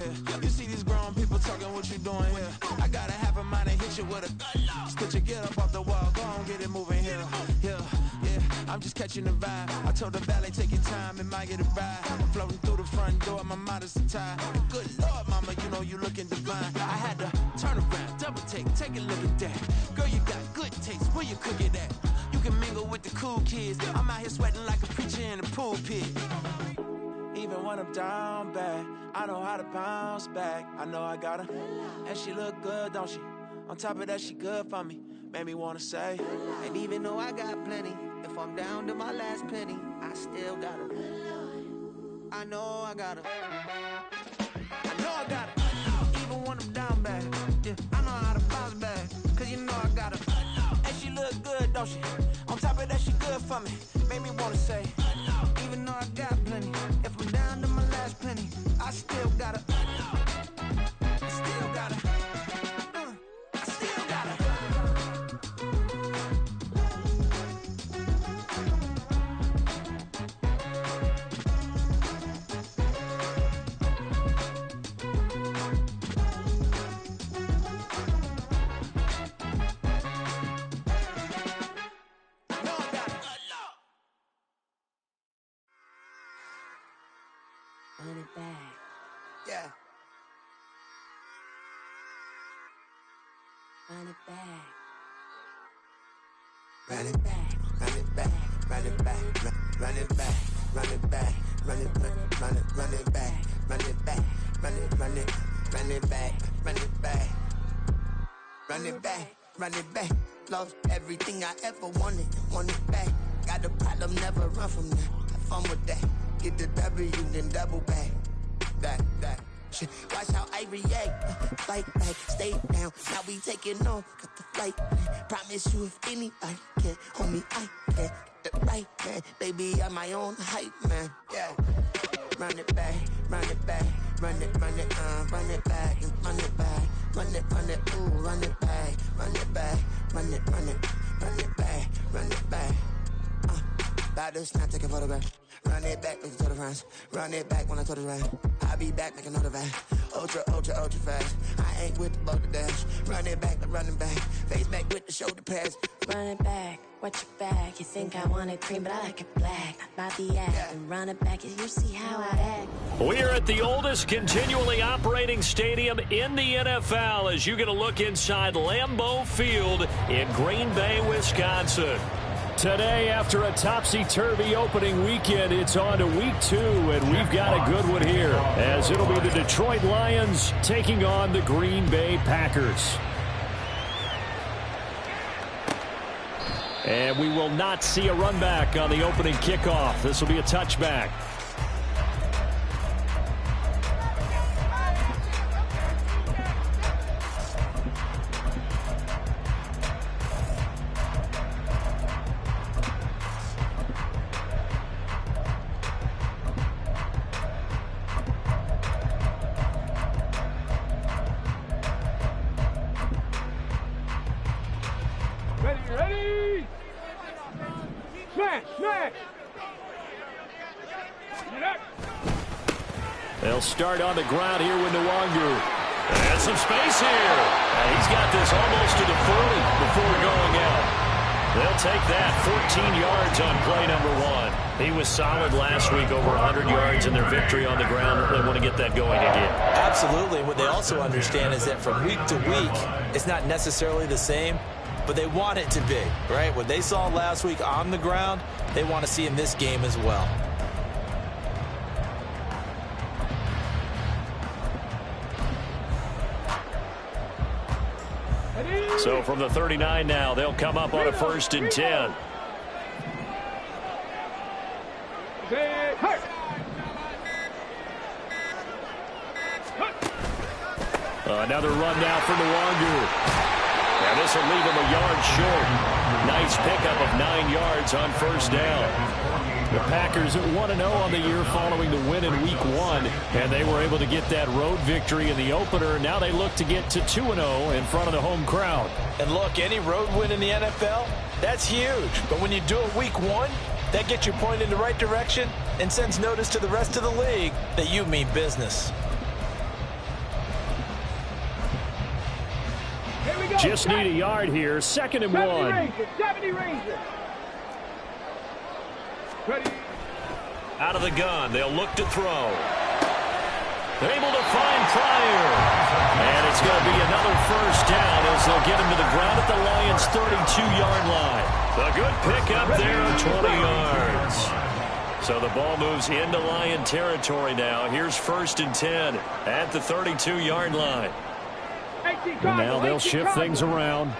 You see these grown people talking, what you doing here? I got a half a mind to hit you with a put your get up off the wall, go on, get it moving here. Yeah, I'm just catching the vibe. I told the valet, take your time, it might get a ride. Floating through the front door, my mind is tied. Good Lord, mama, you know you looking divine. I had to turn around, double take a look at that. Girl, you got good taste, where you cook it at? You can mingle with the cool kids. I'm out here sweating like a preacher in a pool pit. Even when I'm down bad, I know how to bounce back. I know I got her, and she look good, don't she? On top of that, she good for me. Made me wanna say, and even though I got plenty, if I'm down to my last penny, I still got her. I know I got her. I know I got her. Even when I'm down bad, yeah, I know how to bounce back. Cause you know I got her. And she look good, don't she? On top of that, she good for me. Made me wanna say, even though I got plenty, if I'm down to my last penny, I still got her. I still got her. I still got her. Run it back. Yeah. Run it back. Run it back, run it back, run it back, run it back, run it back, run it back, run it back, run it back, run it back, run it back, run it back, run it back. Lost everything I ever wanted, want it back. Got a problem, never run from that. Have fun with that. Get the W, then double back. That. Shit. Watch how I react. Fight back, stay down. Now we taking on, got the flight. Promise you if anybody can, homie, I can. Get the right man, baby, I'm my own hype man. Yeah. Run it back, run it back, run it back, and run it back, run it, ooh, run it back, run it back, run it back, run it back. About to snap, take a photograph. Run it back, make it to the friends. Run it back when I told it right. I'll be back, make another van. Ultra fast. I ain't with the boat to dash. Run it back, like running back. Face back with the shoulder pads. Run it back, watch your back. You think I want it cream, but I like it black. Not the act, and run it back, you see how I act. We are at the oldest continually operating stadium in the NFL as you get a look inside Lambeau Field in Green Bay, Wisconsin. Today, after a topsy-turvy opening weekend, it's on to week 2, and we've got a good one here, as it'll be the Detroit Lions taking on the Green Bay Packers. And we will not see a run back on the opening kickoff. This will be a touchback. Ready? Smash! They'll start on the ground here with Nwangu. And some space here. He's got this almost to the 40 before going out. They'll take that 14 yards on play number 1. He was solid last week, over 100 yards in their victory on the ground. They want to get that going again. Absolutely. What they also understand is that from week to week, it's not necessarily the same, but they want it to be, right? What they saw last week on the ground, they want to see in this game as well. So from the 39 now, they'll come up on a 1st and 10. Another run now for Nwangu. And this will leave him a yard short. Nice pickup of 9 yards on 1st down. The Packers at 1-0 on the year following the win in Week 1, and they were able to get that road victory in the opener. Now they look to get to 2-0 in front of the home crowd. And look, any road win in the NFL, that's huge. But when you do it Week 1, that gets you pointed in the right direction and sends notice to the rest of the league that you mean business. Just need a yard here. 2nd and 1. 70 Rangers. Ready. Out of the gun. They'll look to throw. Able to find Pryor. And it's going to be another first down as they'll get him to the ground at the Lions' 32-yard line. A good pickup there, 20 yards. So the ball moves into Lion territory now. Here's 1st and 10 at the 32-yard line. And now they'll shift things around.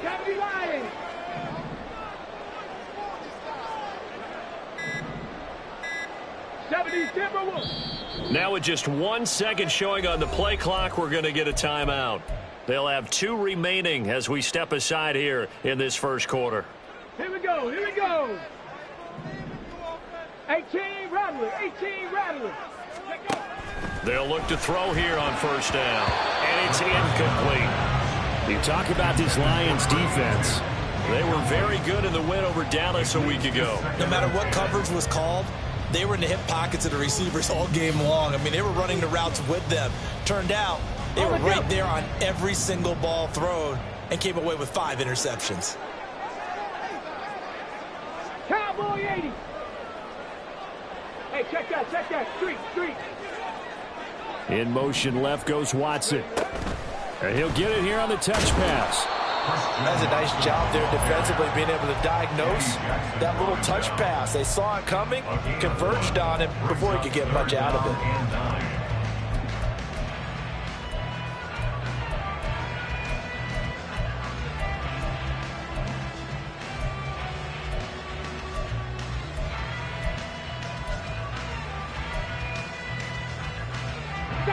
70 Lions. Now with just 1 second showing on the play clock, we're going to get a timeout. They'll have 2 remaining as we step aside here in this first quarter. Here we go. Here we go. 18 Rattler. 18 Rattler. They'll look to throw here on first down. And it's incomplete. You talk about this Lions defense. They were very good in the win over Dallas a week ago. No matter what coverage was called, they were in the hip pockets of the receivers all game long. I mean, they were running the routes with them. Turned out, they were right there on every single ball thrown and came away with 5 interceptions. Cowboy 80. Hey, check that, check that. Street. In motion left goes Watson. And he'll get it here on the touch pass. That's a nice job there defensively, being able to diagnose that little touch pass. They saw it coming, converged on it before he could get much out of it.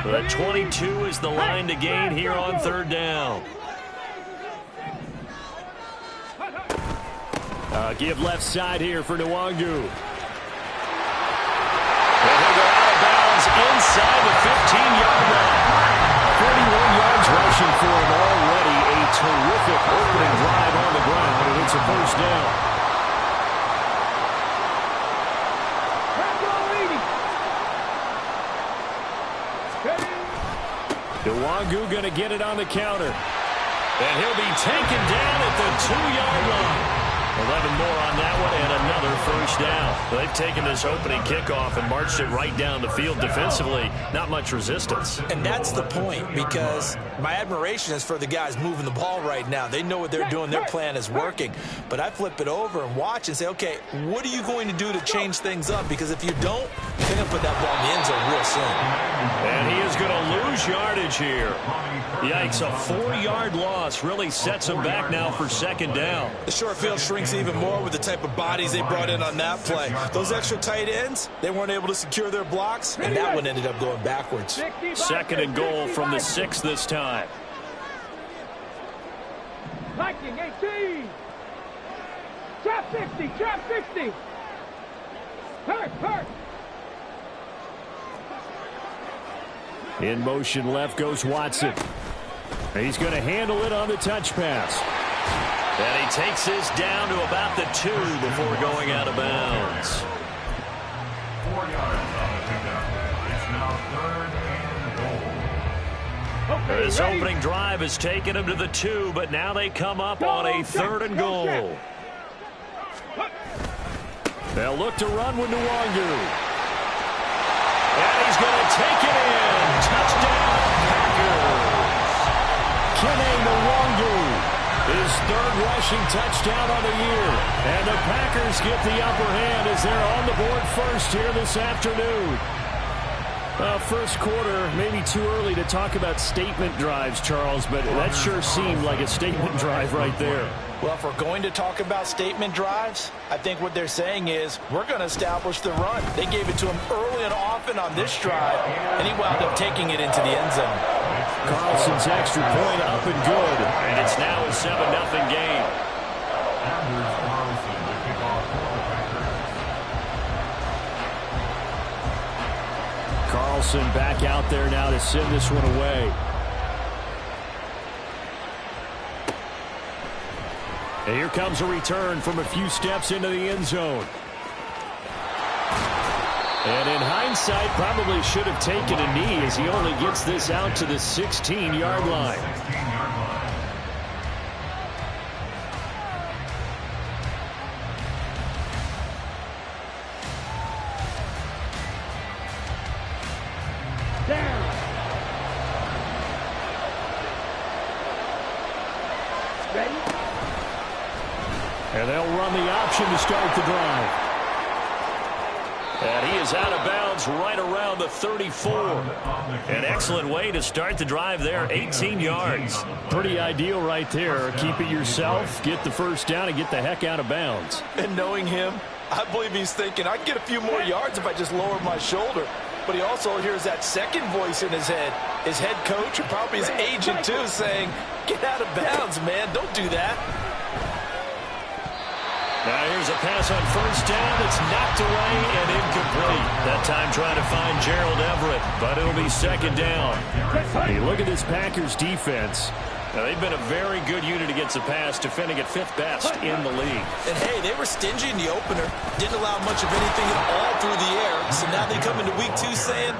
The 22 is the line to gain here on 3rd down. Give left side here for Nwangu. And he'll go out of bounds inside the 15-yard line. 41 yards rushing for him already. A terrific opening drive on the ground, and it's a first down. Nwangu going to get it on the counter. And he'll be taken down at the 2-yard line. 11 more on that one and another first down. They've taken this opening kickoff and marched it right down the field defensively. Not much resistance. And that's the point, because my admiration is for the guys moving the ball right now. They know what they're doing. Their plan is working. But I flip it over and watch and say, okay, what are you going to do to change things up? Because if you don't, they're going to put that ball in the end zone real soon. And he is going to lose yardage here. Yikes, a 4-yard loss really sets him back now for 2nd down. The short field shrinks even more with the type of bodies they brought in on that play. Those extra tight ends, they weren't able to secure their blocks, and that one ended up going backwards. 2nd and goal from the 6 this time. Viking 18. Trap 60, trap 60. Hurt. In motion left goes Watson. He's going to handle it on the touch pass. And he takes this down to about the 2 before going out of bounds. 4 yards on the pickup. It's now 3rd and goal. Okay, this ready? opening drive has taken him to the 2, but now they come up on a 3rd and goal. They'll look to run with Nwangu. And he's going to take it in. Touchdown, Packers. Kene Nwangu. His 3rd rushing touchdown on the year. And the Packers get the upper hand as they're on the board first here this afternoon. First quarter, maybe too early to talk about statement drives, Charles, but that sure seemed like a statement drive right there. Well, if we're going to talk about statement drives, I think what they're saying is we're going to establish the run. They gave it to him early and often on this drive, and he wound up taking it into the end zone. Carlson's extra point up and good, and it's now a 7-0 game. Anders Carlson to kick off for the Packers. Carlson back out there now to send this one away. And here comes a return from a few steps into the end zone. And in hindsight, probably should have taken a knee as he only gets this out to the 16-yard line. 16-yard line. Down. Ready? And they'll run the option to start the drive. And he is out of bounds right around the 34. An excellent way to start the drive there, 18 yards. Pretty ideal right there. Keep it yourself, get the first down, and get the heck out of bounds. And knowing him, I believe he's thinking, I can get a few more yards if I just lower my shoulder. But he also hears that second voice in his head, his head coach, and probably his agent too, saying, get out of bounds, man, don't do that. Now here's a pass on first down that's knocked away and incomplete. That time trying to find Gerald Everett, but it'll be second down. Hey, look at this Packers defense. Now, they've been a very good unit against the pass, defending at 5th best in the league. And, hey, they were stingy in the opener. Didn't allow much of anything at all through the air. So now they come into week 2 saying,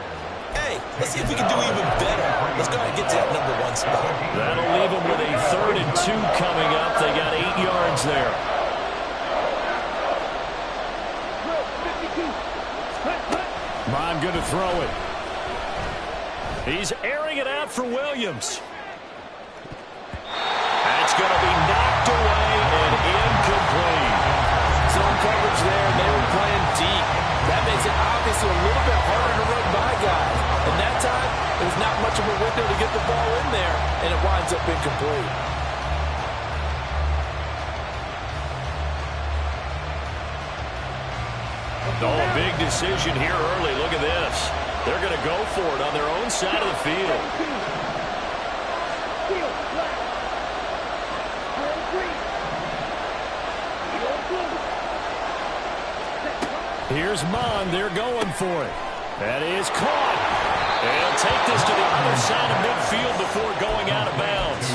hey, let's see if we can do even better. Let's go ahead and get to that number 1 spot. That'll leave them with a 3rd and 2 coming up. They got 8 yards there. Bond going to throw it. He's airing it out for Williams. That's going to be knocked away and incomplete. Zone coverage there, and they were playing deep. That makes it obviously a little bit harder to run by guys. And that time, there's not much of a window to get the ball in there, and it winds up incomplete. Oh, a big decision here early. Look at this. They're going to go for it on their own side of the field. Here's Mond. They're going for it. That is caught. They'll take this to the other side of midfield before going out of bounds.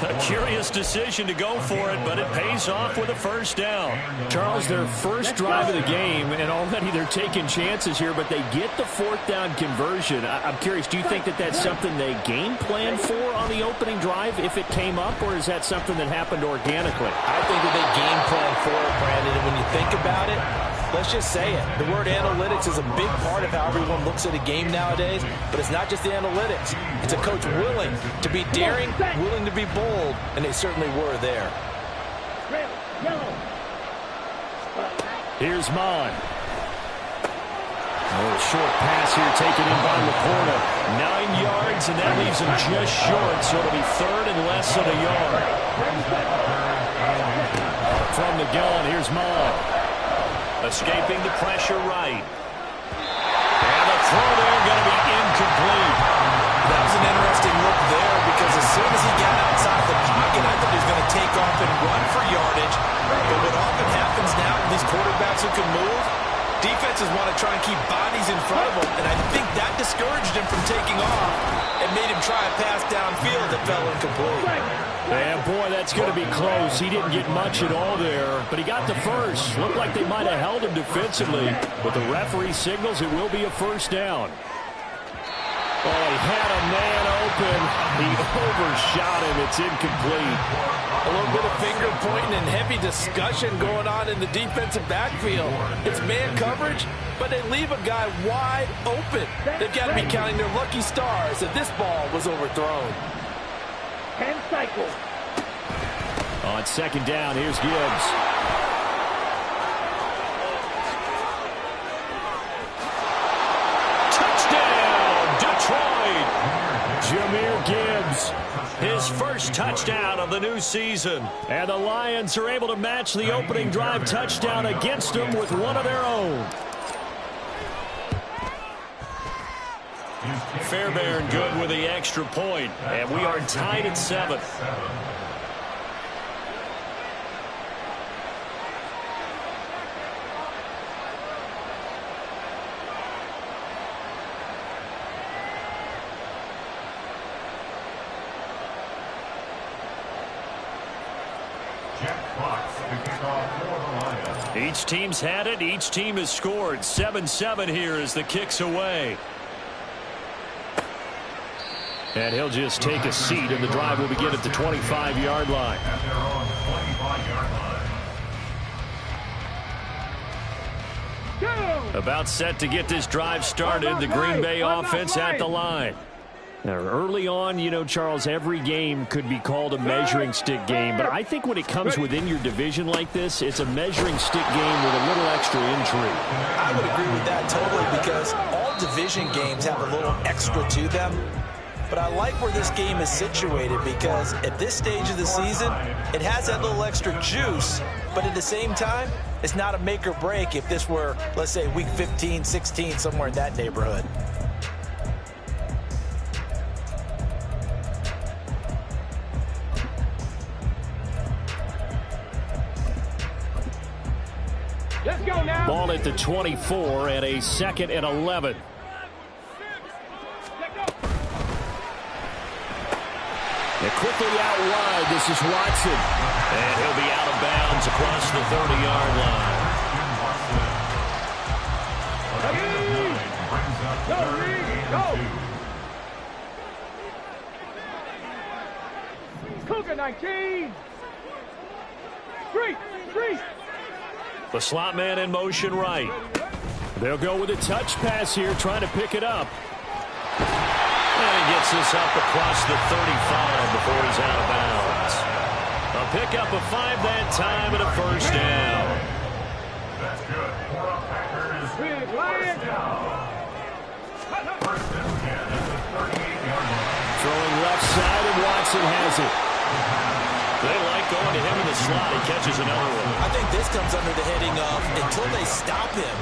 A curious decision to go for it, but it pays off with a first down. Charles, their first drive of the game, and already they're taking chances here, but they get the 4th down conversion. I'm curious, do you think that that's something they game plan for on the opening drive if it came up, or is that something that happened organically? I think that they game plan for it, Brandon, and when you think about it, let's just say it. The word analytics is a big part of how everyone looks at a game nowadays, but it's not just the analytics. It's a coach willing to be daring, willing to be bold, and they certainly were there. Here's Mond. A little short pass here taken in by Laporta. 9 yards, and that leaves him just short, so it'll be 3rd and less than a yard. From the gun, here's Mond. Escaping the pressure right. And the throw there going to be incomplete. That was an interesting look there because as soon as he got outside the pocket, I thought he was going to take off and run for yardage. But what often happens now with these quarterbacks who can move, defenses want to try and keep bodies in front of them. And I think that discouraged him from taking off and made him try a pass downfield that fell incomplete. And boy, that's going to be close. He didn't get much at all there, but he got the first. Looked like they might have held him defensively, but the referee signals it will be a first down. Oh, he had a man open. He overshot him. It's incomplete. A little bit of finger pointing and heavy discussion going on in the defensive backfield. It's man coverage, but they leave a guy wide open. They've got to be counting their lucky stars that this ball was overthrown. 10 cycles. On second down, here's Gibbs. Touchdown, Detroit! Jahmyr Gibbs, his first touchdown of the new season. And the Lions are able to match the opening drive touchdown against them with one of their own. Fairbairn good with the extra point, and we are tied at 7. Jack Fox to kick off for the Lions. Each team's had it. Each team has scored. 7-7 here as the kick's away. And he'll just take a seat, and the drive will begin at the 25-yard line. At their own 25-yard line. About set to get this drive started. The Green Bay offense at the line. Now, early on, you know, Charles, every game could be called a measuring stick game. But I think when it comes within your division like this, it's a measuring stick game with a little extra intrigue. I would agree with that totally because all division games have a little extra to them. But I like where this game is situated because at this stage of the season, it has that little extra juice. But at the same time, it's not a make or break if this were, let's say, week 15, 16, somewhere in that neighborhood. Let's go now. Ball at the 24 and a 2nd and 11. And quickly out wide, this is Watson. And he'll be out of bounds across the 30-yard line. Go, Reed, go. Cougar 19. Three. The slot man in motion right. They'll go with a touch pass here, trying to pick it up. And he gets this up across the 35 before he's out of bounds. A pickup of 5 that time and a first down. That's good. For the Packers. Big Lion. First and 10 at the 38-yard line. Throwing left side, and Watson has it. They like going to him in the slot. He catches another one. I think this comes under the heading of until they stop him,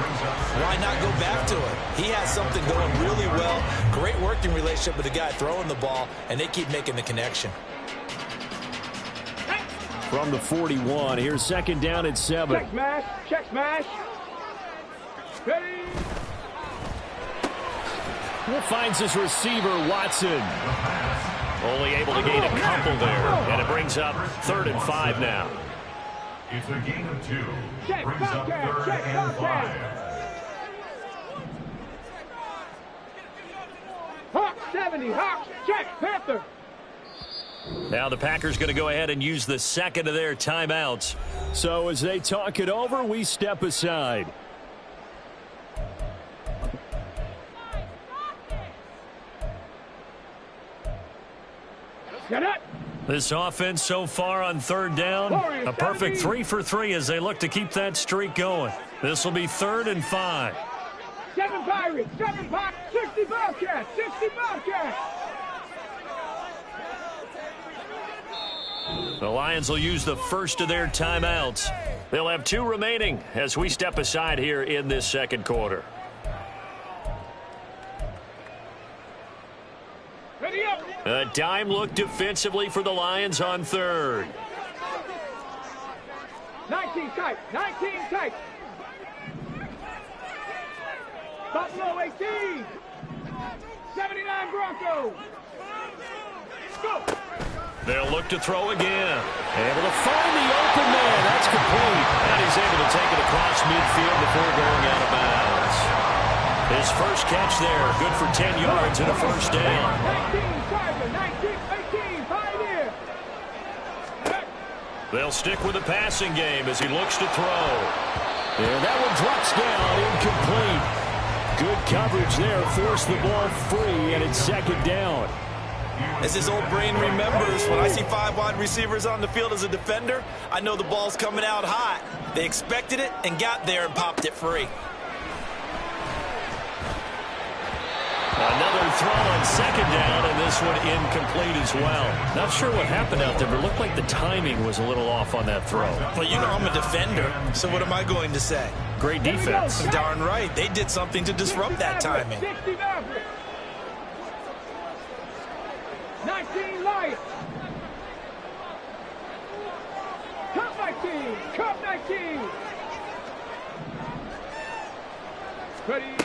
why not go back to it? He has something going really well. Great working relationship with the guy throwing the ball, and they keep making the connection. From the 41, here's 2nd down at 7. Check smash. Ready. Finds his receiver, Watson. Only able to gain a couple there, and it brings up 3rd and 5 now. It's a gain of 2. Check, Brings up Bobcat, 3rd check, and Bobcat. 5. Hawk 70, Hawk, check, Panther. Now the Packers going to go ahead and use the 2nd of their timeouts. So as they talk it over, we step aside. Get it. This offense so far on 3rd down, a perfect 3 for 3 as they look to keep that streak going. This will be 3rd and 5. 7 Pirates, 7 Pop, 60 Bobcats, 60 Bobcats. The Lions will use the first of their timeouts. They'll have 2 remaining as we step aside here in this 2nd quarter. Ready up. A dime look defensively for the Lions on 3rd. 19 tight, 19 tight. Buffalo 18. 79 Broncos. Go. They'll look to throw again. Able to find the open man. That's complete. And he's able to take it across midfield before going out of bounds. His first catch there, good for 10 yards and a first down. 19 Tiger, 19, 18, Pioneer. They'll stick with the passing game as he looks to throw. And that one drops down, incomplete. Good coverage there, forced the ball free, and it's 2nd down. As his old brain remembers, when I see 5 wide receivers on the field as a defender, I know the ball's coming out hot. They expected it and got there and popped it free. Another throw on 2nd down, and this one incomplete as well. Not sure what happened out there, but it looked like the timing was a little off on that throw. Well, you know I'm a defender, so what am I going to say? Great defense. Darn right. They did something to disrupt that timing. 60 Maverick. 19 Lions. Cup 19. Cup 19. Ready.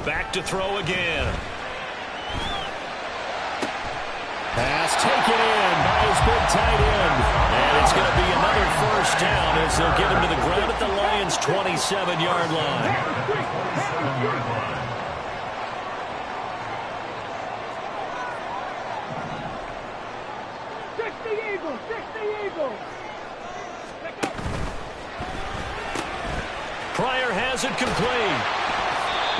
Back to throw again. Pass taken in by his big tight end. And it's going to be another first down as they'll get him to the ground at the Lions' 27-yard line. 60 Eagles, 60 Eagles. Pryor has it complete.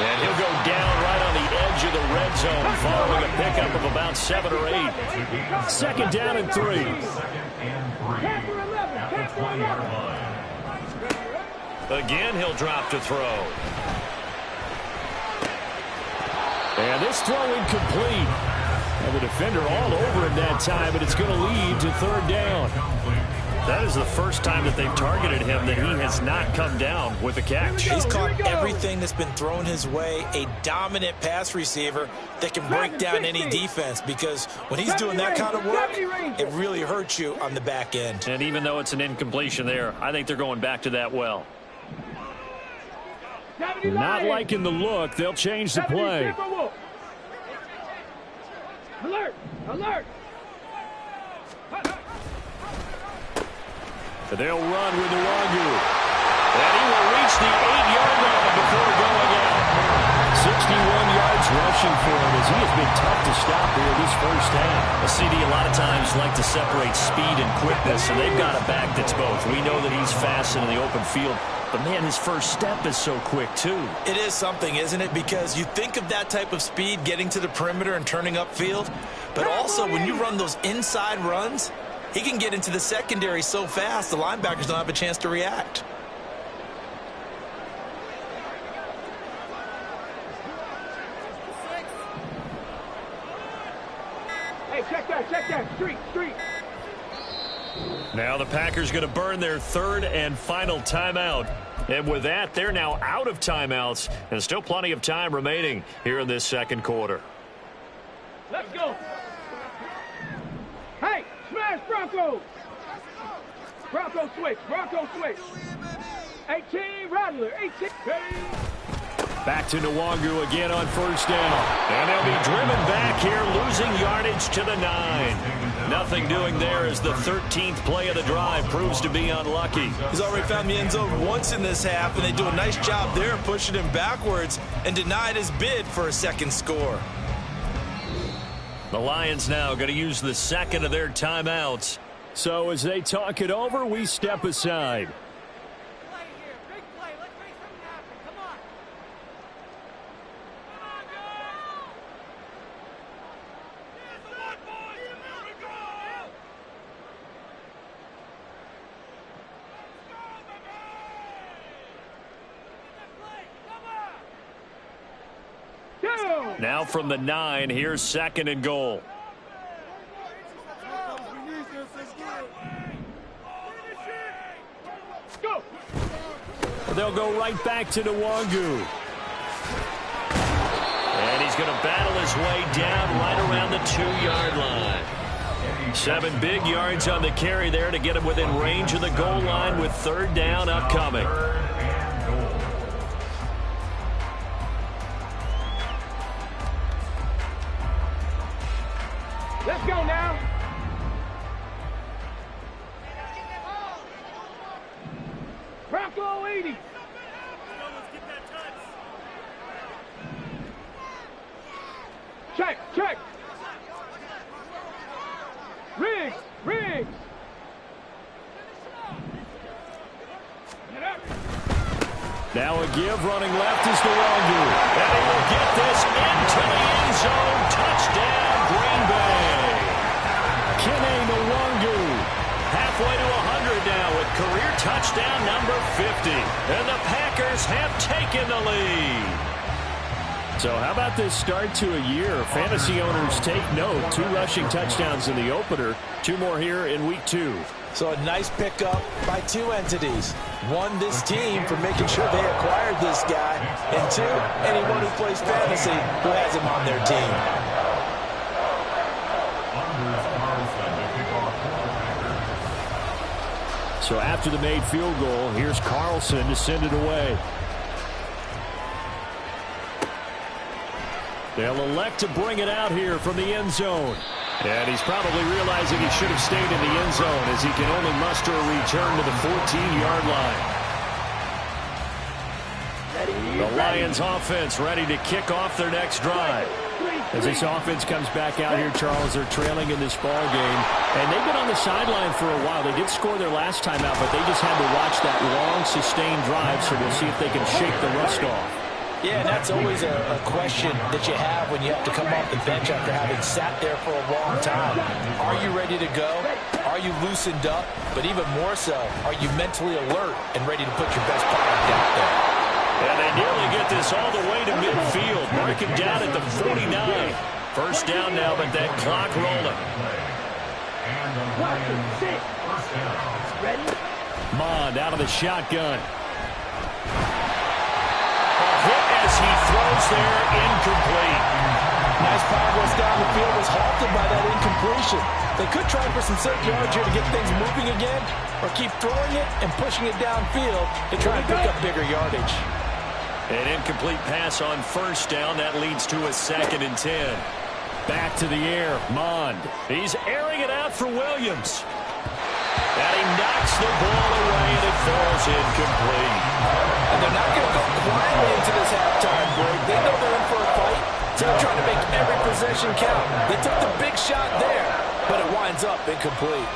And he'll go down right on the edge of the red zone following a pickup of about 7 or 8. Second down and 3. Again, he'll drop to throw. And this throw incomplete. And the defender all over him that time, but it's going to lead to third down. That is the first time that they've targeted him that he has not come down with a catch. He's caught everything that's been thrown his way. A dominant pass receiver that can break down any defense, because when he's doing that kind of work, it really hurts you on the back end. And even though it's an incompletion there, I think they're going back to that well. Not liking the look. They'll change the play. Alert! Alert! They'll run with Nwangu. And he will reach the 8-yard line before going out. 61 yards rushing for him as he has been tough to stop here this first half. A CD a lot of times like to separate speed and quickness, and they've got a back that's both. We know that he's fast in the open field, but man, his first step is so quick too. It is something, isn't it? Because you think of that type of speed getting to the perimeter and turning upfield, but also when you run those inside runs, he can get into the secondary so fast the linebackers don't have a chance to react. Hey, check that, street. Now the Packers going to burn their third and final timeout. And with that, they're now out of timeouts, and still plenty of time remaining here in this second quarter. Let's go. Hey, smash Bronco. Bronco switch. 18, Rattler, 18. Back to Nwangu again on first down. And they'll be driven back here, losing yardage to the 9. Nothing doing there as the 13th play of the drive proves to be unlucky. He's already found the end zone once in this half, and they do a nice job there pushing him backwards and denied his bid for a second score. The Lions now going to use the second of their timeouts. So as they talk it over, we step aside. Now from the 9, here's second and goal. Go. They'll go right back to Nwangu. And he's going to battle his way down right around the 2-yard line. 7 big yards on the carry there to get him within range of the goal line with third down upcoming. Let's go now. Bronco 80. Check. Riggs. Now a give running left is Nwangu. And he will get this into the end zone. Touchdown, Green Bay. Kene Nwangu halfway to 100 now with career touchdown number 50. And the Packers have taken the lead. So how about this start to a year? Fantasy owners take note. 2 rushing touchdowns in the opener. 2 more here in week 2. So a nice pickup by 2 entities. 1, this team for making sure they acquired this guy. And 2, anyone who plays fantasy who has him on their team. So after the made field goal, here's Carlson to send it away. They'll elect to bring it out here from the end zone. And he's probably realizing he should have stayed in the end zone as he can only muster a return to the 14-yard line. The Lions offense ready to kick off their next drive. As this offense comes back out here, Charles, they're trailing in this ball game. And they've been on the sideline for a while. They did score their last time out, but they just had to watch that long, sustained drive, so we'll see if they can shake the rust off. Yeah, and that's always a question that you have when you have to come off the bench after having sat there for a long time. Are you ready to go? Are you loosened up? But even more so, are you mentally alert and ready to put your best product out there? And they nearly get this all the way to midfield. Marking down at the 49. First down now, but that clock rolling. Mond out of the shotgun. Hit as he throws there, incomplete. Nice progress down the field was halted by that incompletion. They could try for some safe yards here to get things moving again, or keep throwing it and pushing it downfield to try and pick up bigger yardage. An incomplete pass on first down. That leads to a 2nd and 10. Back to the air, Mond. He's airing it out for Williams. And he knocks the ball away, and it falls incomplete. And they're not going to go quietly into this halftime break. They know they're in for a fight, so they're trying to make every possession count. They took the big shot there, but it winds up incomplete.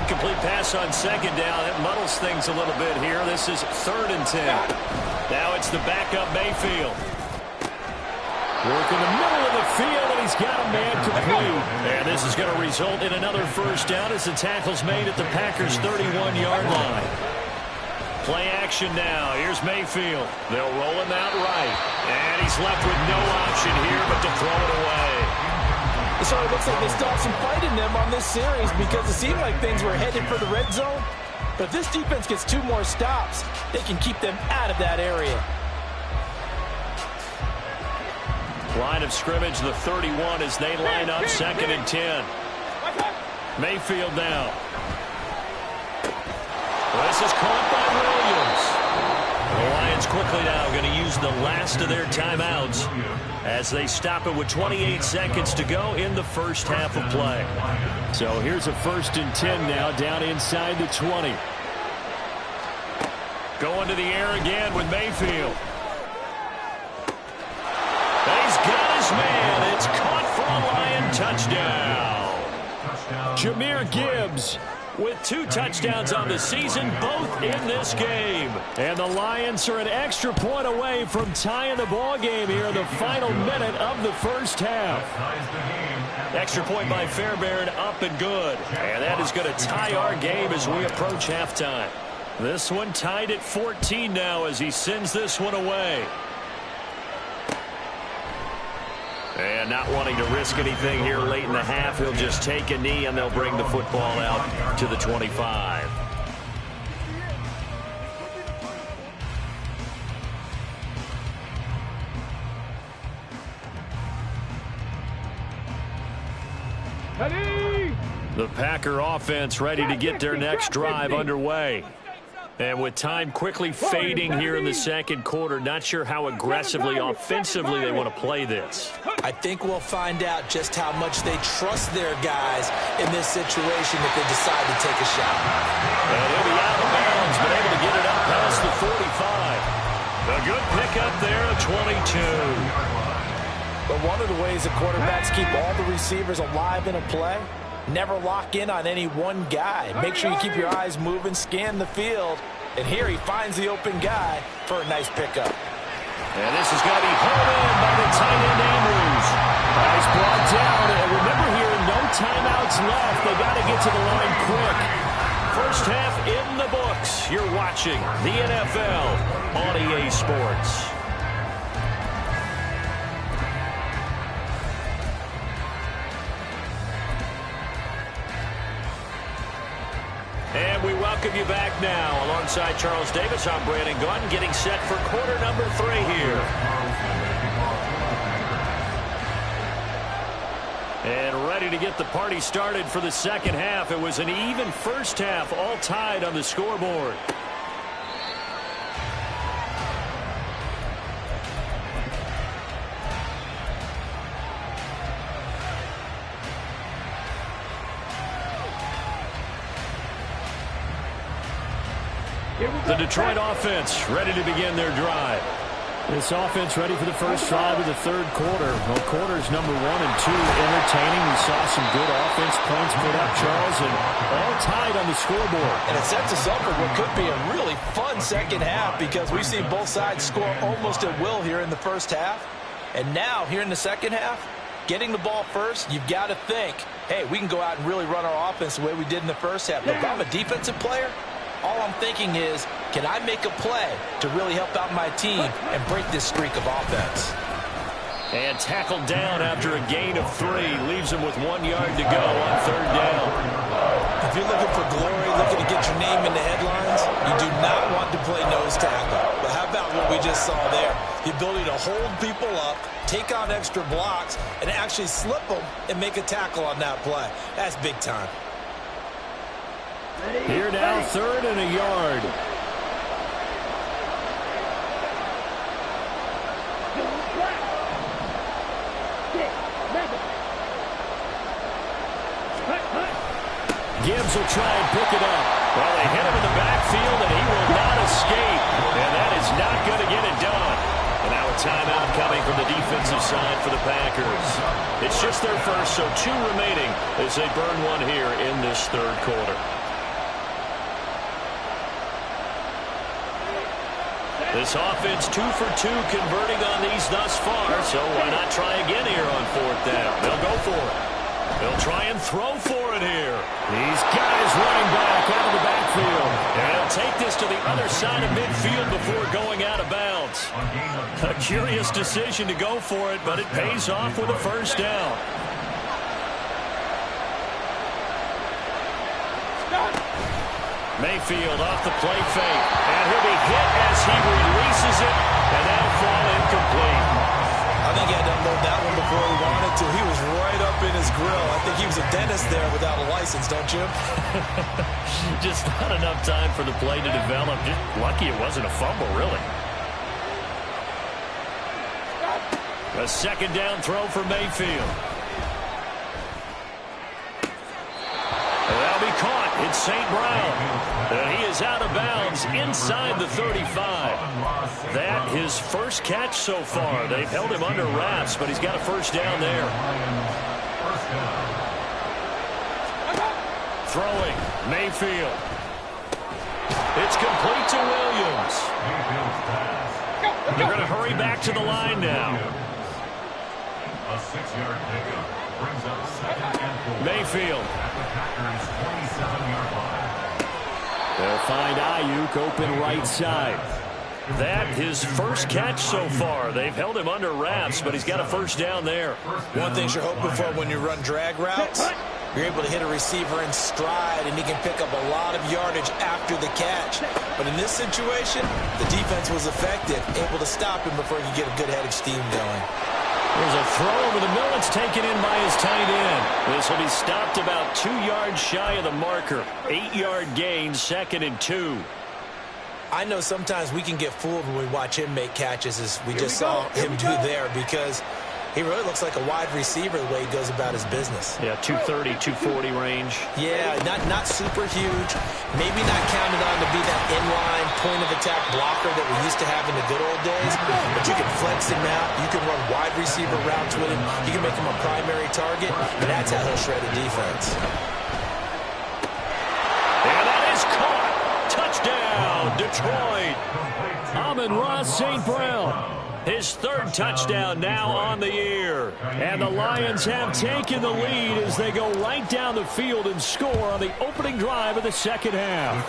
Incomplete pass on second down. It muddles things a little bit here. This is 3rd and 10. Now it's the backup Mayfield. Work in the middle of the field, and he's got a man complete. And this is going to result in another first down as the tackle's made at the Packers' 31-yard line. Play action now. Here's Mayfield. They'll roll him out right. And he's left with no option here but to throw it away. So it looks like they still have some fight in them on this series because it seemed like things were headed for the red zone. But if this defense gets 2 more stops, they can keep them out of that area. Line of scrimmage, the 31, as they line up 2nd and 10. Mayfield now. This is caught by Williams. The Lions quickly now going to use the last of their timeouts as they stop it with 28 seconds to go in the first half of play. So here's a 1st and 10 now down inside the 20. Going to the air again with Mayfield. And he's got his man. It's caught for a Lion touchdown. Jahmyr Gibbs with 2 touchdowns on the season, both in this game. And the Lions are an extra point away from tying the ball game here in the final minute of the first half. Extra point by Fairbairn, up and good. And that is going to tie our game as we approach halftime. This one tied at 14 now as he sends this one away. And not wanting to risk anything here late in the half, he'll just take a knee and they'll bring the football out to the 25. The Packer offense ready to get their next drive underway. And with time quickly fading here in the second quarter, not sure how aggressively, offensively they want to play this. I think we'll find out just how much they trust their guys in this situation if they decide to take a shot. And he'll be out of bounds, but able to get it up past the 45. A good pickup there at 22. But one of the ways the quarterbacks keep all the receivers alive in a play, never lock in on any one guy. Make sure you keep your eyes moving, scan the field. And here he finds the open guy for a nice pickup. And this is going to be hauled in by the tight end Andrews. He's brought down. And remember here, no timeouts left. They got to get to the line quick. First half in the books. You're watching the NFL on EA Sports. And we welcome you back now. Alongside Charles Davis, I'm Brandon Gaudin, getting set for quarter number 3 here. And ready to get the party started for the second half. It was an even first half, all tied on the scoreboard. The Detroit offense ready to begin their drive. This offense ready for the first drive of the third quarter. Well, quarters number 1 and 2 entertaining. We saw some good offense points put up, Charles, and all tied on the scoreboard. And it sets us up for what could be a really fun second half because we've seen both sides score almost at will here in the first half. And now, here in the second half, getting the ball first, you've got to think, hey, we can go out and really run our offense the way we did in the first half. But if I'm a defensive player, all I'm thinking is, can I make a play to really help out my team and break this streak of offense? And tackled down after a gain of 3. Leaves him with 1 yard to go on third down. If you're looking for glory, looking to get your name in the headlines, you do not want to play nose tackle. But how about what we just saw there? The ability to hold people up, take on extra blocks, and actually slip them and make a tackle on that play. That's big time. Here now, third and a yard. Gibbs will try and pick it up. Well, they hit him in the backfield, and he will not escape. And that is not going to get it done. And now a timeout coming from the defensive side for the Packers. It's just their first, so 2 remaining as they burn 1 here in this third quarter. This offense 2 for 2 converting on these thus far, so why not try again here on fourth down? They'll go for it. They'll try and throw for it here. These guys running back out of the backfield. And they'll take this to the other side of midfield before going out of bounds. A curious decision to go for it, but it pays off with a first down. Mayfield off the play fake. And he'll be hit as he releases it. And that'll fall incomplete. I think he had to unload that one before he wanted to. He was right up in his grill. I think he was a dentist there without a license, don't you? Just not enough time for the play to develop. Just lucky it wasn't a fumble, really. A second down throw for Mayfield. That'll be caught. It's St. Brown. And he is out of bounds inside the 35. That his first catch so far. They've held him under wraps, but he's got a first down there. Throwing, Mayfield. It's complete to Williams. They're going to hurry back to the line now. A 6-yard pickup brings up 2nd and 4. Mayfield. At the Packers' 27-yard line. They'll find Ayuk open right side. That his first catch so far. They've held him under wraps, but he's got a first down there. One thing you're hoping for when you run drag routes, you're able to hit a receiver in stride, and he can pick up a lot of yardage after the catch. But in this situation, the defense was effective, able to stop him before he could get a good head of steam going. There's a throw over the middle. It's taken in by his tight end. This will be stopped about 2 yards shy of the marker. 8-yard gain, 2nd and 2. I know sometimes we can get fooled when we watch him make catches, as we just saw him do there, because he really looks like a wide receiver the way he goes about his business. Yeah, 230, 240 range. Yeah, not super huge. Maybe not counted on to be that inline point-of-attack blocker that we used to have in the good old days. But you can flex him out. You can run wide receiver routes with him. You can make him a primary target, and that's how he'll shred a defense. And that is caught. Touchdown, Detroit. Amon-Ra St. Brown. His third touchdown now on the year. And the Lions have taken the lead as they go right down the field and score on the opening drive of the second half.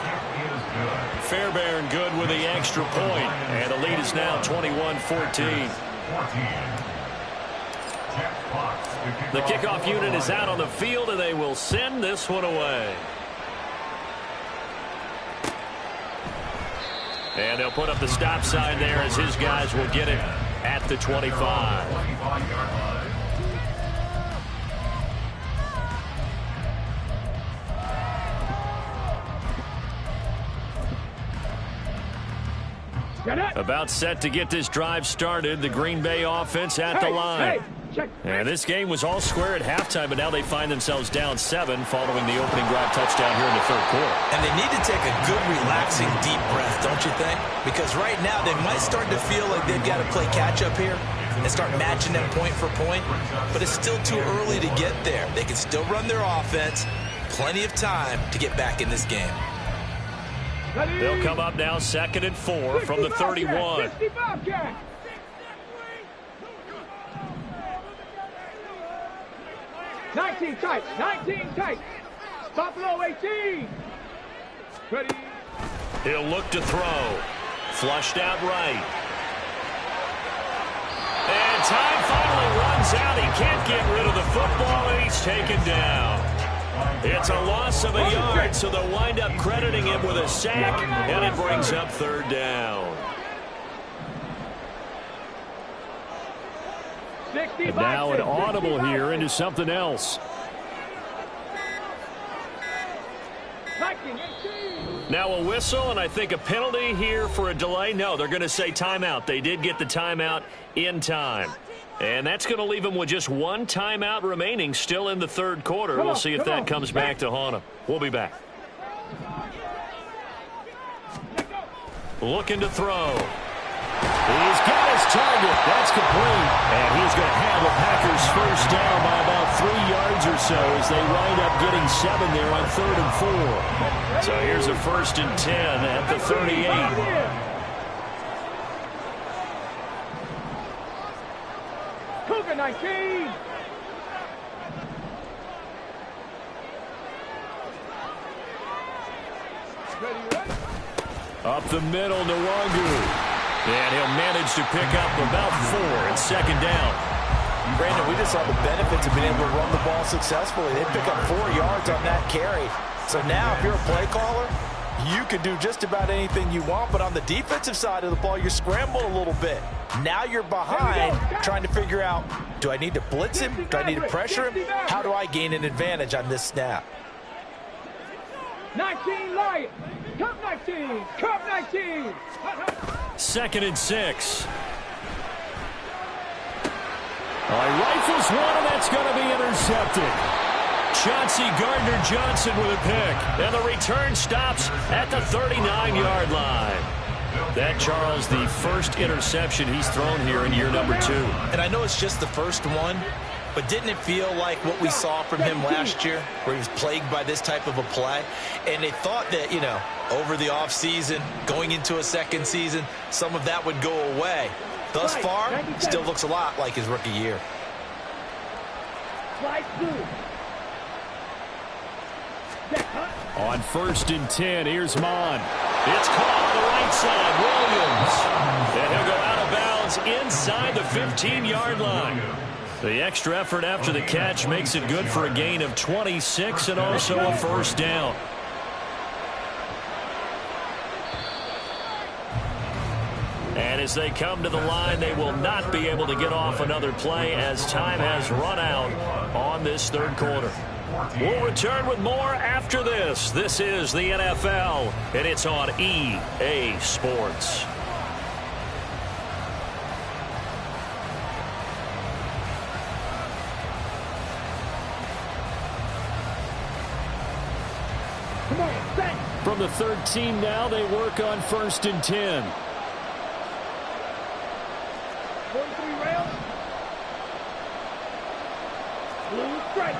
Fairbairn good with the extra point. And the lead is now 21-14. The kickoff unit is out on the field, and they will send this one away. And they'll put up the stop sign there as his guys will get it at the 25. About set to get this drive started. The Green Bay offense at the line. And this game was all square at halftime, but now they find themselves down 7 following the opening drive touchdown here in the third quarter. And they need to take a good, relaxing, deep breath, don't you think? Because right now they might start to feel like they've got to play catch-up here and start matching them point for point, but it's still too early to get there. They can still run their offense. Plenty of time to get back in this game. They'll come up now 2nd and 4 from the 31. 19 tight, 19 tight. Buffalo 18. Ready. He'll look to throw. Flushed out right. And time finally runs out. He can't get rid of the football, and he's taken down. It's a loss of a yard, so they'll wind up crediting him with a sack, and it brings up 3rd down. And now an audible here into something else. Now a whistle, and I think a penalty here for a delay. No, they're going to say timeout. They did get the timeout in time. And that's going to leave them with just 1 timeout remaining still in the third quarter. We'll see if that comes back to haunt them. We'll be back. Looking to throw. He's got his target. That's complete. And he's going to have the Packers first down by about 3 yards or so as they wind up getting 7 there on 3rd and 4. So here's a 1st and 10 at the 38. Cougar 19. Up the middle, Nwangu. And he'll manage to pick up about 4 and 2nd down. Brandon, we just saw the benefits of being able to run the ball successfully. They pick up 4 yards on that carry. So now if you're a play caller, you can do just about anything you want. But on the defensive side of the ball, you're scrambling a little bit. Now you're behind trying to figure out, do I need to blitz him? Do I need to pressure him? How do I gain an advantage on this snap? 19 Lions. Cup 19. Cup 19. 2nd and 6. Rifles one, and that's going to be intercepted. Chauncey Gardner-Johnson with a pick. And the return stops at the 39-yard line. That, Charles, the first interception he's thrown here in year number 2. And I know it's just the first one, but didn't it feel like what we saw from him last year, where he was plagued by this type of a play? And they thought that, you know, over the offseason, going into a second season, some of that would go away. Thus far, still looks a lot like his rookie year. On 1st and 10, here's Mon. It's caught on the right side. Williams. And he'll go out of bounds inside the 15-yard line. The extra effort after the catch makes it good for a gain of 26 and also a 1st down. And as they come to the line, they will not be able to get off another play as time has run out on this third quarter. We'll return with more after this. This is the NFL, and it's on EA Sports. From the 13 now, they work on 1st and 10. 43 rails. Blue stripe.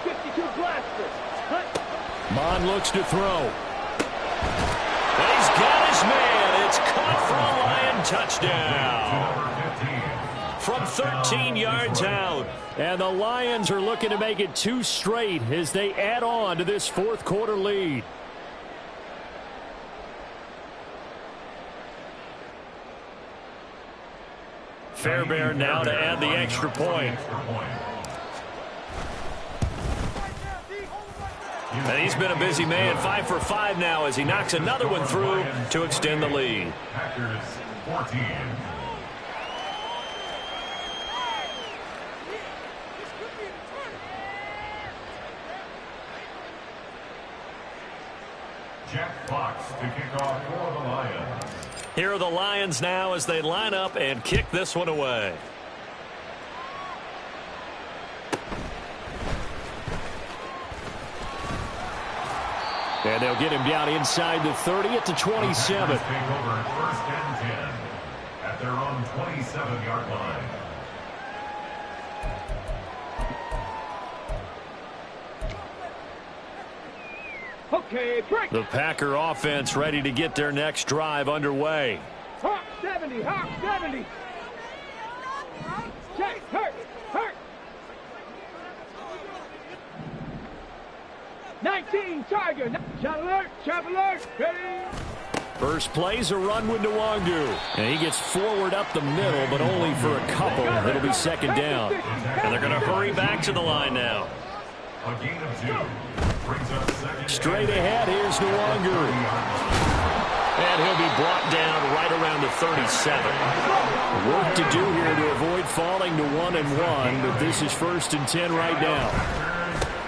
52 blaster. Mon looks to throw. He's got his man. It's caught for a Lion touchdown. From 13 yards out. And the Lions are looking to make it 2 straight as they add on to this fourth quarter lead. Fairbairn now to add the extra point. And he's been a busy man, 5 for 5 now as he knocks another one through to extend the lead. Packers 14. Jack Fox to kick off for the Lions. Here are the Lions now as they line up and kick this one away. And they'll get him down inside the 30 at the 27. Take over at 1st and 10 at their own 27-yard line. Okay, break. The Packer offense ready to get their next drive underway. Hawk 70, Hawk 70. Check, hurt. 19, Tiger. Trap alert, ready. First play's a run with Nwangu. And he gets forward up the middle, but only for a couple. It'll be second down. And they're going to hurry back to the line now. A gain of 2 brings up second. Straight ahead, here's Nwangu. And he'll be brought down right around the 37. Work to do here to avoid falling to 1 and 1, but this is 1st and 10 right now.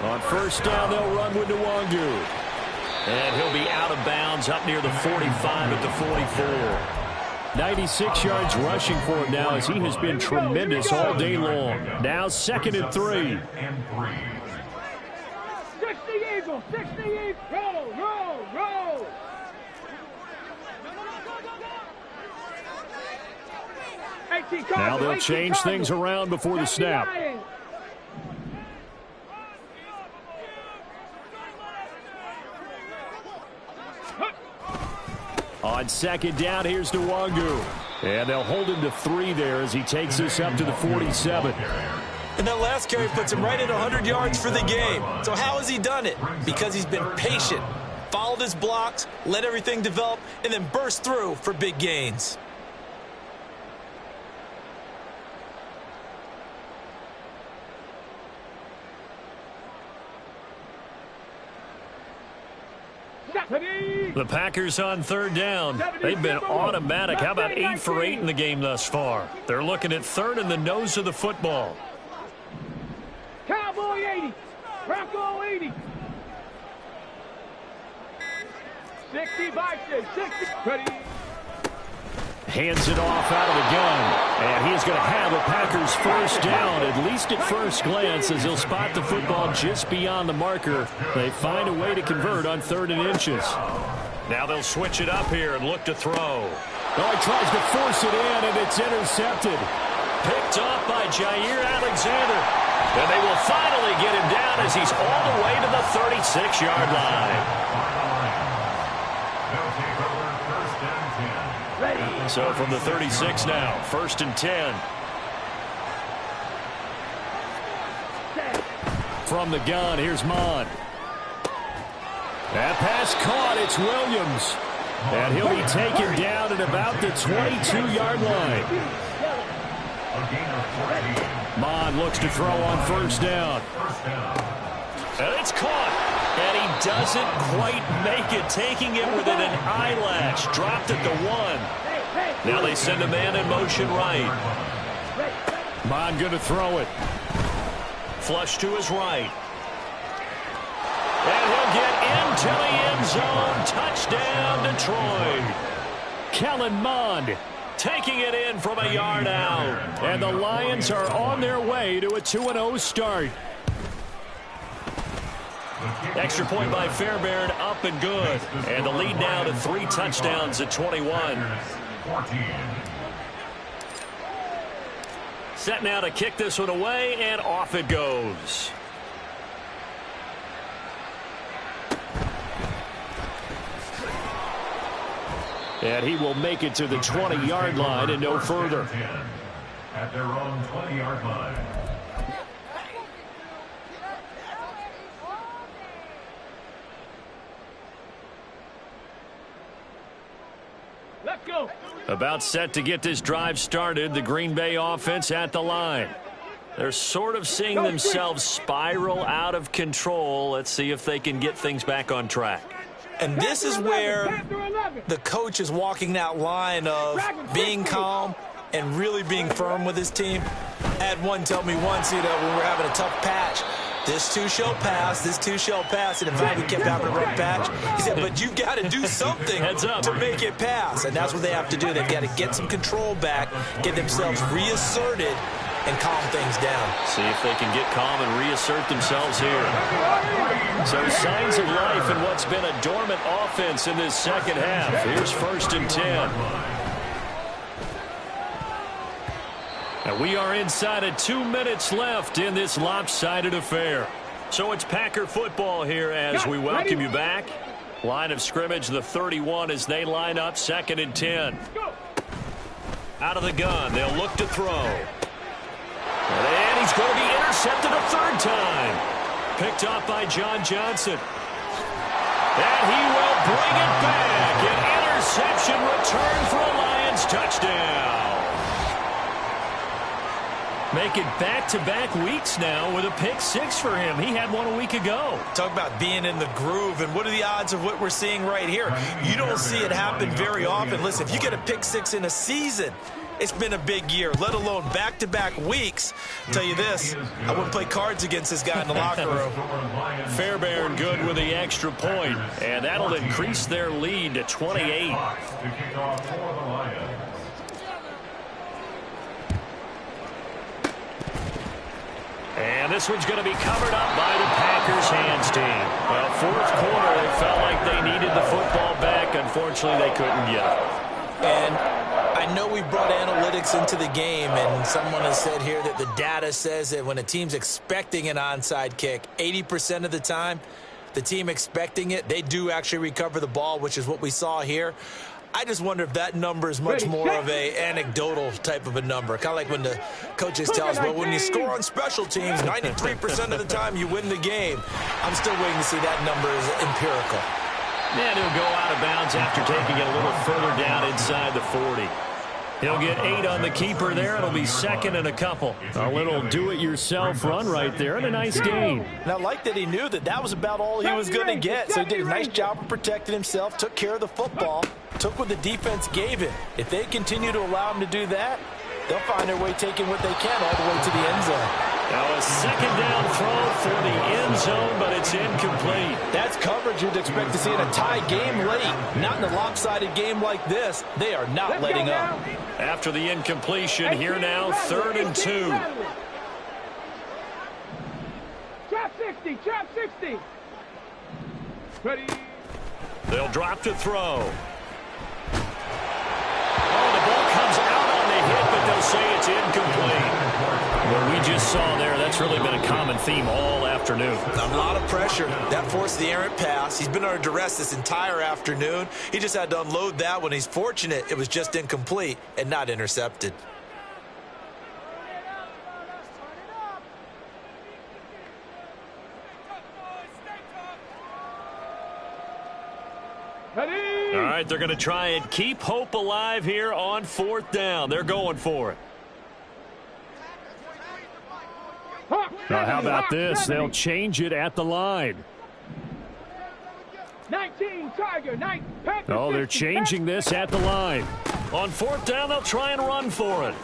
On first down, they'll run with Nwangu. And he'll be out of bounds up near the 45 at the 44. 96 yards rushing for him now as he has been tremendous all day long. Now 2nd and 3. 60 Eagles, 60 Eagles. Roll. Now they'll change things around before the snap. On second down, here's Nwangu. And they'll hold him to 3 there as he takes this up to the 47. And that last carry puts him right at 100 yards for the game. So how has he done it? Because he's been patient, followed his blocks, let everything develop, and then burst through for big gains. The Packers on 3rd down. They've been automatic. How about 8 for 8 in the game thus far? They're looking at 3rd and the nose of the football. Cowboy 80. Bronco 80. 60 Vikings. 60. Ready. Hands it off out of the gun. And he's going to have a Packers first down, at least at first glance, as he'll spot the football just beyond the marker. They find a way to convert on 3rd and inches. Now they'll switch it up here and look to throw. Oh, he tries to force it in, and it's intercepted. Picked off by Jair Alexander. And they will finally get him down as he's all the way to the 36-yard line. So from the 36 now, 1st and 10. From the gun, here's Mond. That pass caught, it's Williams. And he'll be taken down at about the 22-yard line. Mond looks to throw on 1st down. And it's caught. And he doesn't quite make it, taking it within an eyelash. Dropped at the 1. Now they send a man in motion right. Mond going to throw it. Flush to his right. And he'll get into the end zone. Touchdown, Detroit. Kellen Mond taking it in from a yard out. And the Lions are on their way to a 2-0 start. Extra point by Fairbairn, up and good. And the lead now to 3 touchdowns at 21. 14. Set now to kick this one away, and off it goes. And he will make it to the 20-yard line and no further. At their own 20-yard line. Let's go. About set to get this drive started, the Green Bay offense at the line. They're sort of seeing themselves spiral out of control. Let's see if they can get things back on track. And this is where the coach is walking that line of being calm and really being firm with his team. I had one tell me once, when we were having a tough patch, This too shall pass. This too shall pass. And in fact, we kept having a rough patch. He said, but you've got to do something to make it pass. And that's what they have to do. They've got to get some control back, get themselves reasserted, and calm things down. See if they can get calm and reassert themselves here. So signs of life in what's been a dormant offense in this second half. Here's 1st and 10. And we are inside of 2 minutes left in this lopsided affair. So it's Packer football here as we welcome you back. Line of scrimmage, the 31 as they line up 2nd and 10. Out of the gun, they'll look to throw. And he's going to be intercepted a 3rd time. Picked off by John Johnson. And he will bring it back. An interception return for a Lions touchdown. Make it back-to-back weeks now with a pick 6 for him. He had one a week ago. Talk about being in the groove, and what are the odds of what we're seeing right here? You don't see it happen very often. Listen, if you get a pick 6 in a season, it's been a big year, let alone back-to-back weeks. I'll tell you this, I wouldn't play cards against this guy in the locker room. Fairbairn good with the extra point, and that'll increase their lead to 28. And this one's going to be covered up by the Packers hands team. Well, 4th quarter, they felt like they needed the football back. Unfortunately, they couldn't get it. And I know we brought analytics into the game, and someone has said here that the data says that when a team's expecting an onside kick, 80% of the time, the team expecting it, they do actually recover the ball, which is what we saw here. I just wonder if that number is much more of a anecdotal type of a number. Kind of like when the coaches tell us, well, when you score on special teams, 93% of the time you win the game. I'm still waiting to see that number is empirical. And he'll go out of bounds after taking it a little further down inside the 40. He'll get 8 on the keeper there. It'll be 2nd and a couple. A little do-it-yourself run right there and a nice gain. And I like that he knew that that was about all he was going to get. So he did a nice job of protecting himself, took care of the football, took what the defense gave him. If they continue to allow him to do that, they'll find their way taking what they can all the way to the end zone. Now a 2nd down throw for the end zone, but it's incomplete. That's coverage you'd expect to see in a tie game late. Not in a lopsided game like this. They are not letting up. After the incompletion, here now, 3rd and 2. Trap 60, trap 60. Ready. They'll drop to throw. Oh, the ball comes out on the hit, but they'll say it's incomplete. What we just saw there, that's really been a common theme all afternoon. A lot of pressure. That forced the errant pass. He's been under duress this entire afternoon. He just had to unload that one. He's fortunate it was just incomplete and not intercepted. All right, they're going to try and keep hope alive here on 4th down. They're going for it. Now, how about this? They'll change it at the line. 19 Tiger, 9 Packers. Oh, they're changing this at the line. On 4th down, they'll try and run for it.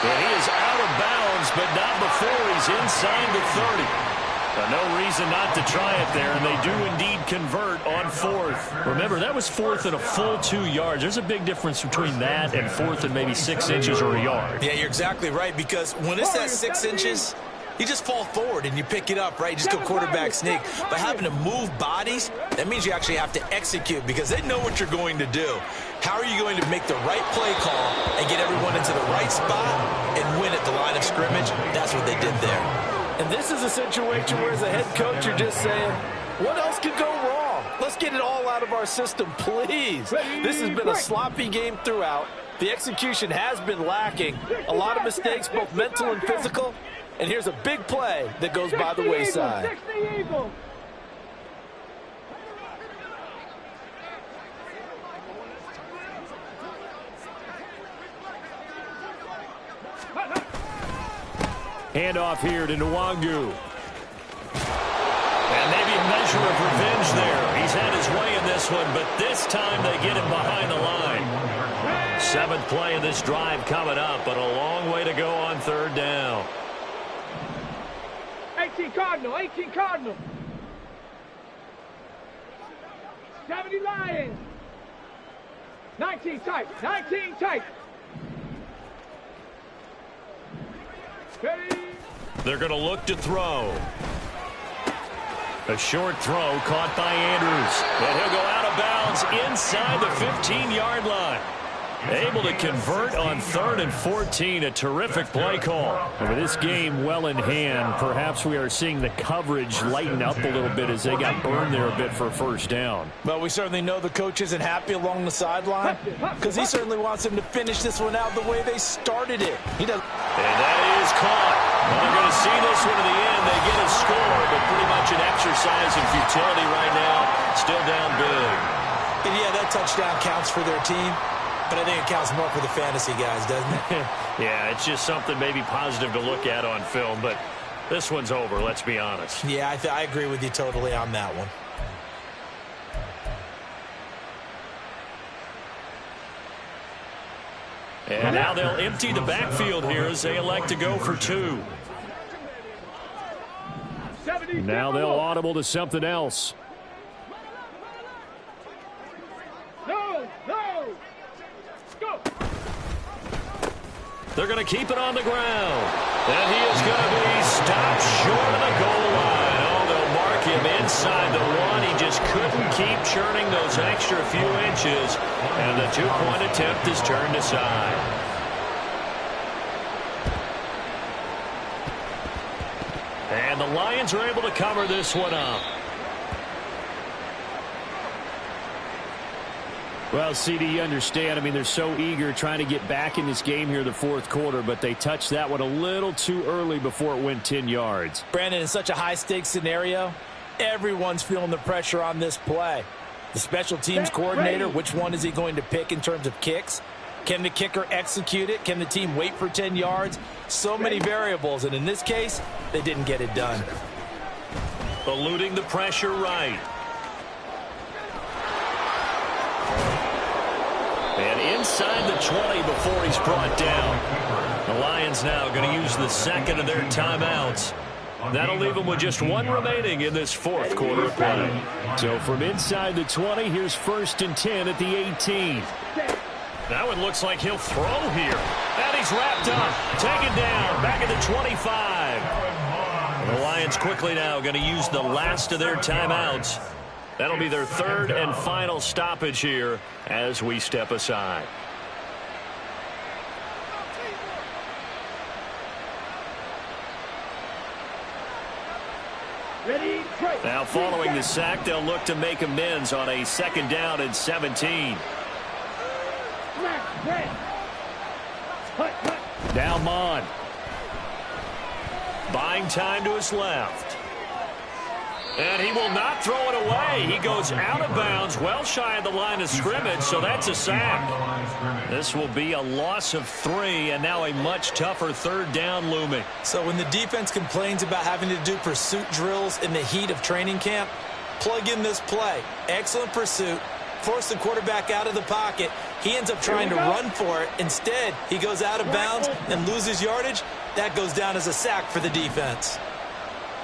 And he is out of bounds, but not before he's inside the 30. But no reason not to try it there, and they do indeed convert on 4th. Remember, that was 4th and a full 2 yards. There's a big difference between that and 4th and maybe 6 inches or a yard. Yeah, you're exactly right, because when it's that 6 inches, you just fall forward and you pick it up, right? You just go quarterback sneak. But having to move bodies, that means you actually have to execute because they know what you're going to do. How are you going to make the right play call and get everyone into the right spot and win at the line of scrimmage? That's what they did there. And this is a situation where, as a head coach, you're just saying, what else could go wrong? Let's get it all out of our system, please. This has been a sloppy game throughout. The execution has been lacking. A lot of mistakes, both mental and physical. And here's a big play that goes by the wayside. 60 Eagles. Handoff here to Nwangu. And maybe a measure of revenge there. He's had his way in this one, but this time they get him behind the line. 7th play of this drive coming up, but a long way to go on 3rd down. 18 Cardinal, 18 Cardinal. 70 Lions. 19 tight, 19 tight. Ready. They're going to look to throw. A short throw caught by Andrews. And he'll go out of bounds inside the 15-yard line. Able to convert on 3rd and 14. A terrific play call. And with this game well in hand, perhaps we are seeing the coverage lighten up a little bit as they got burned there a bit for a first down. Well, we certainly know the coach isn't happy along the sideline because he certainly wants them to finish this one out the way they started it. He does. And that is caught. Well, they're going to see this one to the end. They get a score, but pretty much an exercise in futility right now. Still down big. And yeah, that touchdown counts for their team. But I think it counts more for the fantasy guys, doesn't it? Yeah, it's just something maybe positive to look at on film, but this one's over, let's be honest. Yeah, I agree with you totally on that one. And now they'll empty the backfield here as they elect to go for 2. Now they'll audible to something else. No, no. Go. They're going to keep it on the ground. And he is going to be stopped short of the goal line. Oh, they'll mark him inside the 1. He just couldn't keep churning those extra few inches. And the 2-point attempt is turned aside. And the Lions are able to cover this one up. Well, CD, you understand. I mean, they're so eager trying to get back in this game here in the fourth quarter, but they touched that one a little too early before it went 10 yards. Brandon, in such a high-stakes scenario, everyone's feeling the pressure on this play. The special teams coordinator, which one is he going to pick in terms of kicks? Can the kicker execute it? Can the team wait for 10 yards? So many variables, and in this case, they didn't get it done. Eluding the pressure right. And inside the 20 before he's brought down. The Lions now going to use the second of their timeouts. That'll leave them with just 1 remaining in this fourth quarter of play. So from inside the 20, here's 1st and 10 at the 18. That one looks like he'll throw here. And he's wrapped up. Taken down. Back at the 25. The Lions quickly now going to use the last of their timeouts. That'll be their 3rd and final stoppage here as we step aside. Ready, Trey. Now following the sack, they'll look to make amends on a 2nd down and 17. Now Mon. Buying time to his left. And he will not throw it away. He goes out of bounds, well shy of the line of scrimmage, so that's a sack. This will be a loss of 3, and now a much tougher 3rd down looming. So when the defense complains about having to do pursuit drills in the heat of training camp, plug in this play. Excellent pursuit. Force the quarterback out of the pocket. He ends up trying to run for it. Instead, he goes out of bounds and loses yardage. That goes down as a sack for the defense.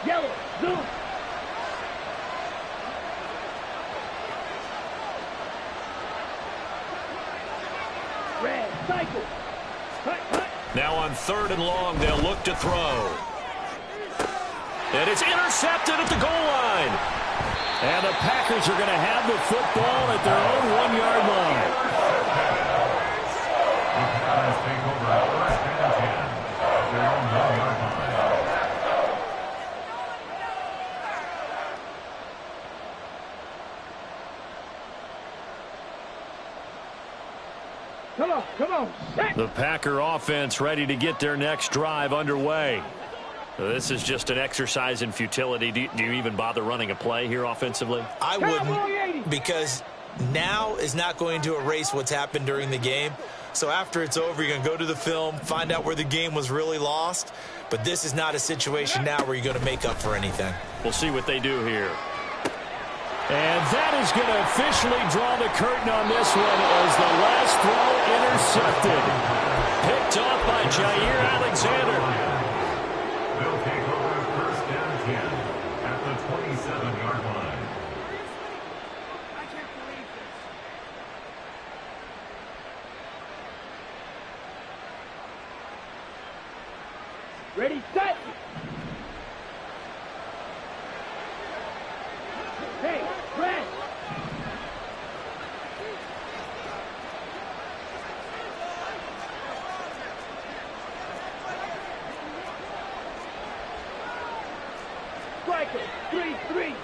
Yellow, blue. Red, cycle. Now on 3rd and long, they'll look to throw. And it's intercepted at the goal line. And the Packers are going to have the football at their own 1-yard line. Take over 1st and 10 at their own 1-yard line. Come on, set. The Packer offense ready to get their next drive underway. This is just an exercise in futility. Do you even bother running a play here offensively? I wouldn't, because now is not going to erase what's happened during the game. So after it's over, you're going to go to the film, find out where the game was really lost. But this is not a situation now where you're going to make up for anything. We'll see what they do here. And that is going to officially draw the curtain on this one as the last throw intercepted. Picked off by Jair Alexander. They'll take over 1st and tackle. 3-3.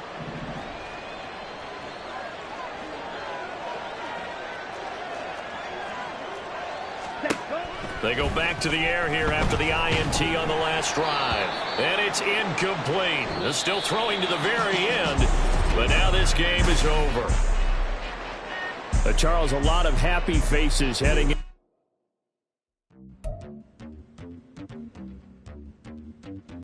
They go back to the air here after the INT on the last drive. And it's incomplete. They're still throwing to the very end, but now this game is over. Charles, a lot of happy faces heading in.